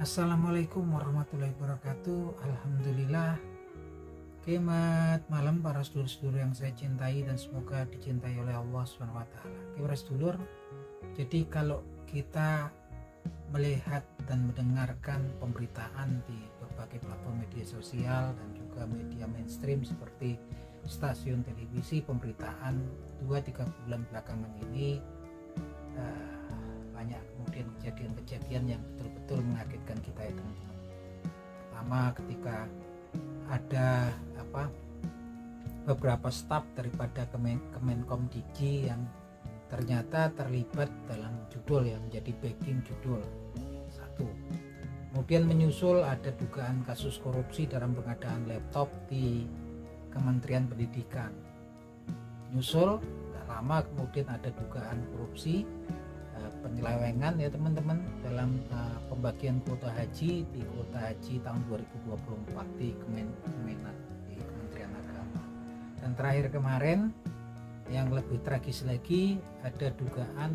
Assalamualaikum warahmatullahi wabarakatuh. Alhamdulillah. Selamat malam para sedulur-sedulur yang saya cintai dan semoga dicintai oleh Allah SWT. Para sedulur, jadi kalau kita melihat dan mendengarkan pemberitaan di berbagai platform media sosial dan juga media mainstream seperti stasiun televisi, pemberitaan 2-3 bulan belakangan ini banyak kemudian kejadian-kejadian yang betul-betul mengagetkan kita ya teman-teman. Pertama, ketika ada beberapa staf daripada Kemenkom Digi yang ternyata terlibat dalam judul yang menjadi backing judul satu. Kemudian menyusul ada dugaan kasus korupsi dalam pengadaan laptop di Kementerian Pendidikan. Nyusul gak lama kemudian ada dugaan korupsi penyelewengan ya teman-teman dalam pembagian kuota haji di kuota haji tahun 2024 di Kemenak, di Kementerian Agama. Dan terakhir kemarin yang lebih tragis lagi ada dugaan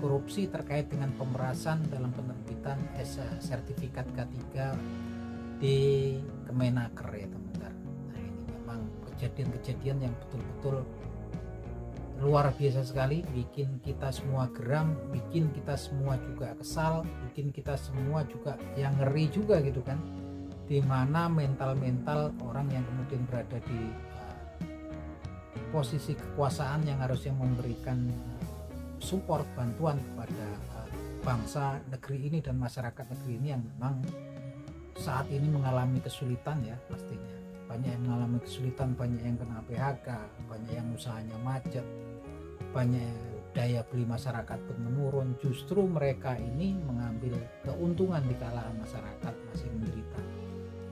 korupsi terkait dengan pemerasan dalam penerbitan sertifikat K3 di Kemenaker ya teman-teman. Nah ini memang kejadian-kejadian yang betul-betul luar biasa sekali, bikin kita semua geram, bikin kita semua juga kesal, bikin kita semua juga yang ngeri juga gitu kan, dimana mental-mental orang yang kemudian berada di posisi kekuasaan yang harusnya memberikan support, bantuan kepada bangsa negeri ini dan masyarakat negeri ini yang memang saat ini mengalami kesulitan ya pastinya. Banyak yang mengalami kesulitan, banyak yang kena PHK, banyak yang usahanya macet, banyak daya beli masyarakat pun menurun. Justru mereka ini mengambil keuntungan di kala masyarakat masih menderita.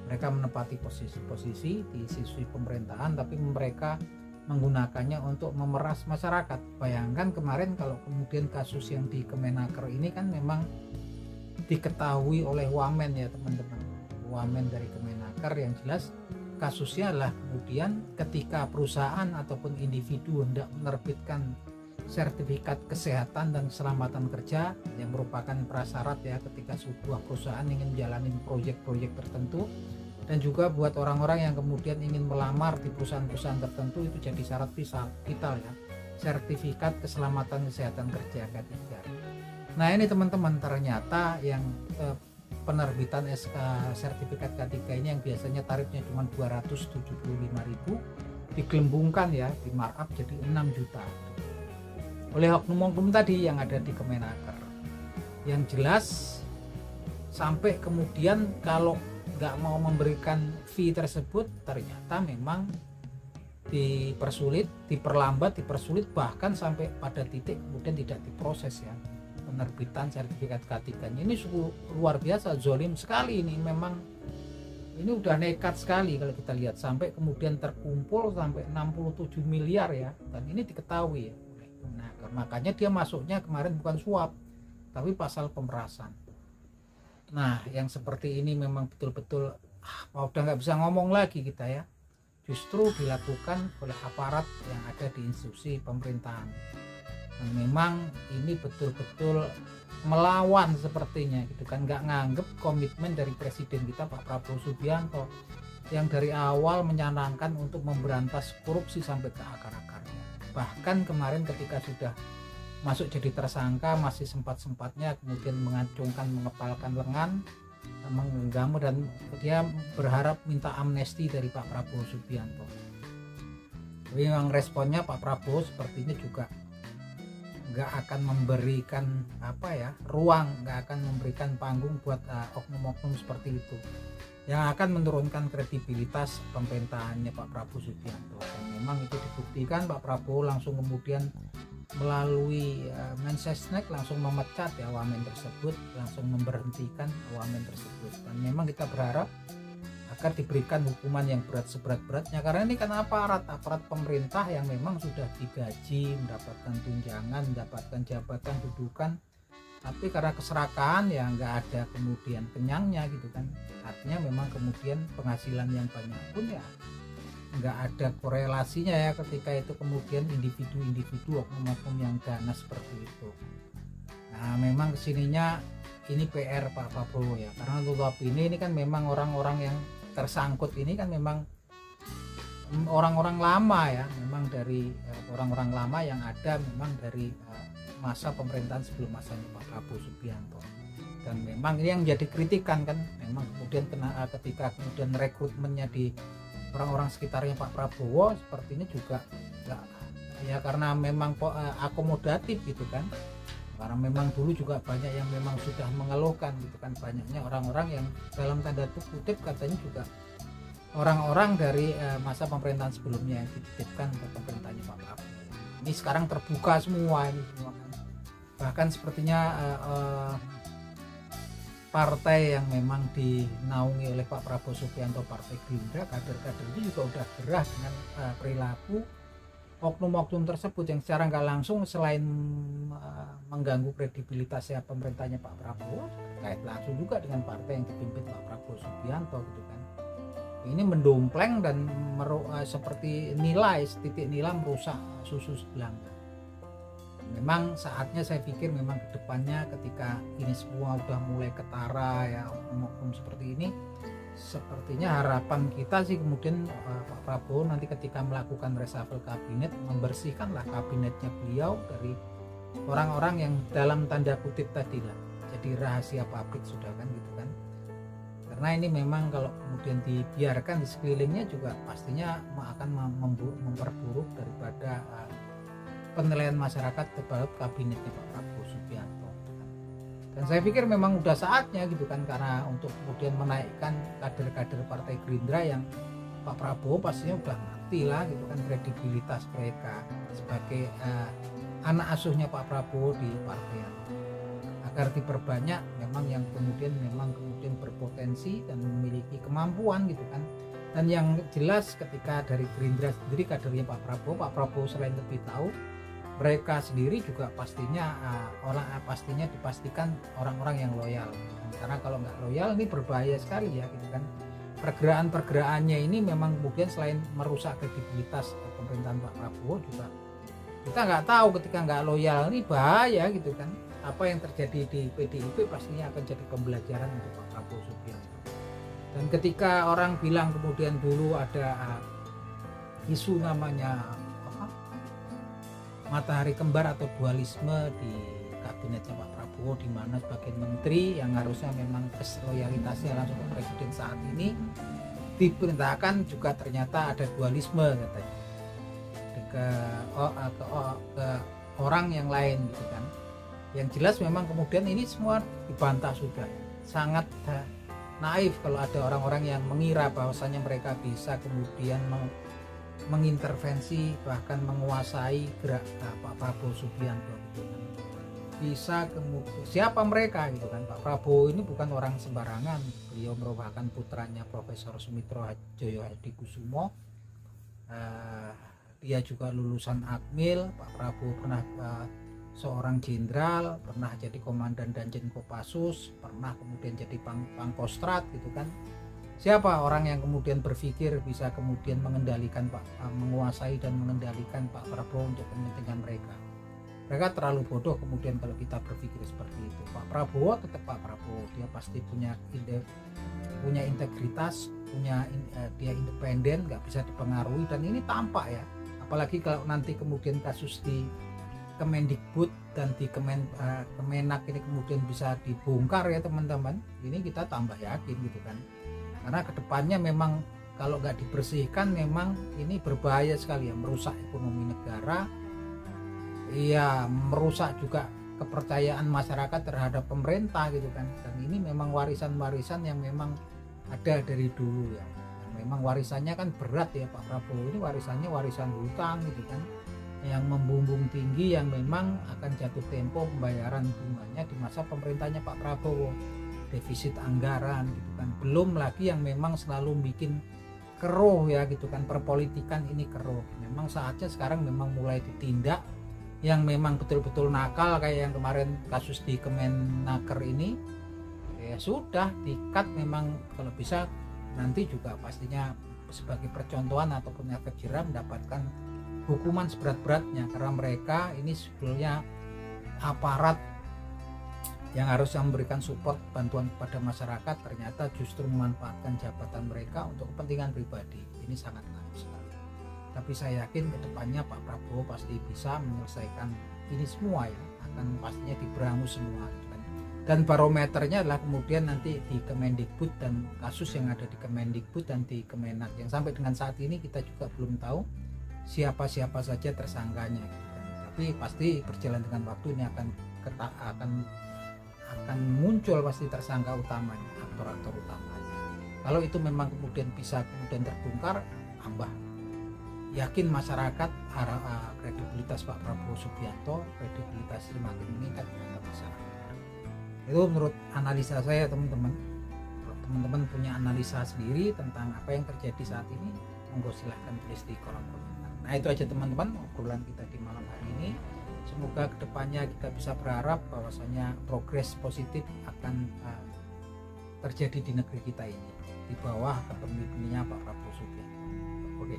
Mereka menempati posisi-posisi di sisi pemerintahan, tapi mereka menggunakannya untuk memeras masyarakat. Bayangkan kemarin kalau kemudian kasus yang di Kemenaker ini kan memang diketahui oleh wamen ya teman-teman, wamen dari Kemenaker, yang jelas kasusnya adalah kemudian ketika perusahaan ataupun individu hendak menerbitkan sertifikat kesehatan dan keselamatan kerja yang merupakan prasyarat ya ketika sebuah perusahaan ingin menjalani proyek-proyek tertentu, dan juga buat orang-orang yang kemudian ingin melamar di perusahaan-perusahaan tertentu itu jadi syarat vital ya, sertifikat keselamatan kesehatan kerja K3. Nah ini teman-teman, ternyata yang penerbitan sertifikat K3 ini yang biasanya tarifnya cuma 275.000 digelembungkan ya, di markup jadi 6 juta oleh oknum-oknum tadi yang ada di Kemenaker. Yang jelas sampai kemudian kalau nggak mau memberikan fee tersebut ternyata memang dipersulit, diperlambat, dipersulit, bahkan sampai pada titik kemudian tidak diproses ya penerbitan sertifikat K3 ini. Luar biasa, zolim sekali ini, memang ini udah nekat sekali kalau kita lihat, sampai kemudian terkumpul sampai 67 miliar ya, dan ini diketahui ya. Nah makanya dia masuknya kemarin bukan suap tapi pasal pemerasan. Nah yang seperti ini memang betul-betul udah nggak bisa ngomong lagi kita ya, justru dilakukan oleh aparat yang ada di institusi pemerintahan. Dan memang ini betul-betul melawan sepertinya gitu kan, nggak nganggep komitmen dari presiden kita Pak Prabowo Subianto yang dari awal menyanangkan untuk memberantas korupsi sampai ke akar-akarnya. Bahkan kemarin ketika sudah masuk jadi tersangka masih sempat-sempatnya kemudian mengacungkan, mengepalkan lengan, mengganggu, dan dia berharap minta amnesti dari Pak Prabowo Subianto. Tapi memang responnya Pak Prabowo sepertinya juga nggak akan memberikan ruang, nggak akan memberikan panggung buat oknum-oknum seperti itu yang akan menurunkan kredibilitas pemerintahannya Pak Prabowo Subianto. Dan memang itu dibuktikan, Pak Prabowo langsung kemudian melalui Mensesnek langsung memecat ya wamen tersebut, langsung memberhentikan wamen tersebut. Dan memang kita berharap agar diberikan hukuman yang berat seberat-beratnya, karena ini kan aparat pemerintah yang memang sudah digaji, mendapatkan tunjangan, mendapatkan jabatan, dudukan, tapi karena keserakahan ya nggak ada kemudian kenyangnya gitu kan. Artinya memang kemudian penghasilan yang banyak pun ya nggak ada korelasinya ya ketika itu kemudian individu-individu oknum-oknum yang ganas seperti itu. Nah memang kesininya ini PR Pak Prabowo ya, karena notabene ini kan memang orang-orang yang tersangkut ini kan memang orang-orang lama ya, memang dari orang-orang lama yang ada memang dari masa pemerintahan sebelum masanya Pak Prabowo Subianto. Dan memang ini yang jadi kritikan kan, memang kemudian ketika kemudian rekrutmennya di orang-orang sekitarnya Pak Prabowo sepertinya juga enggak ya, karena memang akomodatif gitu kan, karena memang dulu juga banyak yang memang sudah mengeluhkan gitu kan, banyaknya orang-orang yang dalam tanda kutip katanya juga orang-orang dari masa pemerintahan sebelumnya yang dititipkan ke pemerintahnya Pak Prabowo. Ini sekarang terbuka semua ini semua kan. Bahkan sepertinya partai yang memang dinaungi oleh Pak Prabowo Subianto, Partai Gerindra, kader-kader itu juga udah gerah dengan perilaku oknum-oknum tersebut yang secara nggak langsung selain mengganggu kredibilitasnya pemerintahnya Pak Prabowo, terkait langsung juga dengan partai yang dipimpin Pak Prabowo Subianto gitu kan. Ini mendompleng dan seperti titik nilai merusak susu sebelanga. Memang saatnya saya pikir memang kedepannya ketika ini semua udah mulai ketara ya, oknum seperti ini, sepertinya harapan kita sih kemudian Pak Prabowo nanti ketika melakukan reshuffle kabinet, membersihkanlah kabinetnya beliau dari orang-orang yang dalam tanda kutip tadi lah jadi rahasia publik sudah kan gitu kan. Karena ini memang kalau kemudian dibiarkan di sekelilingnya juga pastinya akan memperburuk daripada penilaian masyarakat terhadap kabinetnya Pak Prabowo Subianto. Dan saya pikir memang udah saatnya gitu kan, karena untuk kemudian menaikkan kader-kader Partai Gerindra yang Pak Prabowo pastinya udah ngerti lah gitu kan kredibilitas mereka sebagai anak asuhnya Pak Prabowo di partai, agar diperbanyak memang yang kemudian berpotensi dan memiliki kemampuan gitu kan. Dan yang jelas ketika dari Gerindra sendiri kadernya Pak Prabowo selain lebih tahu, mereka sendiri juga pastinya dipastikan orang-orang yang loyal. Karena kalau nggak loyal ini berbahaya sekali ya gitu kan. Pergerakannya ini memang kemudian selain merusak kredibilitas pemerintahan Pak Prabowo, juga kita nggak tahu ketika nggak loyal ini bahaya gitu kan. Apa yang terjadi di PDIP pastinya akan jadi pembelajaran untuk Pak Prabowo Subianto. Dan ketika orang bilang kemudian dulu ada isu namanya matahari kembar atau dualisme di kabinetnya Pak Prabowo, di mana sebagian menteri yang harusnya memang loyalitasnya langsung ke presiden saat ini diperintahkan juga ternyata ada dualisme katanya ke orang yang lain gitu kan. Yang jelas memang kemudian ini semua dibantah sudah. Sangat naif kalau ada orang-orang yang mengira bahwasanya mereka bisa kemudian mengintervensi bahkan menguasai gerak Pak Prabowo Subianto gitu kan. Bisa kemudian siapa mereka gitu kan. Pak Prabowo ini bukan orang sembarangan, beliau merupakan putranya Profesor Sumitro Joyo Hadikusumo. Dia juga lulusan Akmil. Pak Prabowo pernah seorang jenderal, pernah jadi komandan Danjen Kopassus, pernah kemudian jadi Pangkostrat gitu kan. Siapa orang yang kemudian berpikir bisa kemudian menguasai dan mengendalikan Pak Prabowo untuk kepentingan mereka? Mereka terlalu bodoh kemudian kalau kita berpikir seperti itu. Pak Prabowo tetap Pak Prabowo, dia pasti punya integritas, dia independen, nggak bisa dipengaruhi, dan ini tampak ya. Apalagi kalau nanti kemudian kasus di Kemendikbud dan di Kemenak ini kemudian bisa dibongkar ya teman-teman, ini kita tambah yakin gitu kan. Karena kedepannya memang kalau nggak dibersihkan memang ini berbahaya sekali ya, merusak ekonomi negara, iya merusak juga kepercayaan masyarakat terhadap pemerintah gitu kan. Dan ini memang warisan-warisan yang memang ada dari dulu ya. Memang warisannya kan berat ya, Pak Prabowo ini warisannya warisan hutang gitu kan, yang membumbung tinggi, yang memang akan jatuh tempo pembayaran bunganya di masa pemerintahnya Pak Prabowo. Defisit anggaran gitu kan, belum lagi yang memang selalu bikin keruh ya gitu kan, perpolitikan ini keruh. Memang saatnya sekarang memang mulai ditindak yang memang betul-betul nakal, kayak yang kemarin kasus di Kemenaker ini ya sudah di-cut. Memang kalau bisa nanti juga pastinya sebagai percontohan ataupun efek jerah mendapatkan hukuman seberat-beratnya, karena mereka ini sebetulnya aparat yang harusnya memberikan support bantuan kepada masyarakat ternyata justru memanfaatkan jabatan mereka untuk kepentingan pribadi. Ini sangat naif sekali. Tapi saya yakin kedepannya Pak Prabowo pasti bisa menyelesaikan ini semua ya, akan pastinya diberangus semua gitu kan. Dan barometernya adalah kemudian nanti di Kemendikbud dan kasus yang ada di Kemendikbud dan di Kemenak, yang sampai dengan saat ini kita juga belum tahu siapa-siapa saja tersangkanya gitu kan. Tapi pasti berjalan dengan waktu ini akan muncul pasti tersangka utamanya, aktor-aktor utamanya. Kalau itu memang kemudian bisa kemudian terbongkar, tambah yakin masyarakat kredibilitas Pak Prabowo Subianto, kredibilitas semakin meningkat di mata masyarakat. Itu menurut analisa saya, teman-teman. Kalau teman-teman punya analisa sendiri tentang apa yang terjadi saat ini, monggo silahkan tulis di kolom komentar. Nah itu aja teman-teman obrolan kita di malam hari ini. Semoga kedepannya kita bisa berharap bahwasanya progres positif akan terjadi di negeri kita ini di bawah kepemimpinannya Pak Prabowo Subianto. Oke,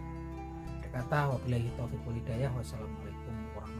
kata wabillahi taufiq wal hidayah. Wassalamualaikum warahmatullahi wabarakatuh.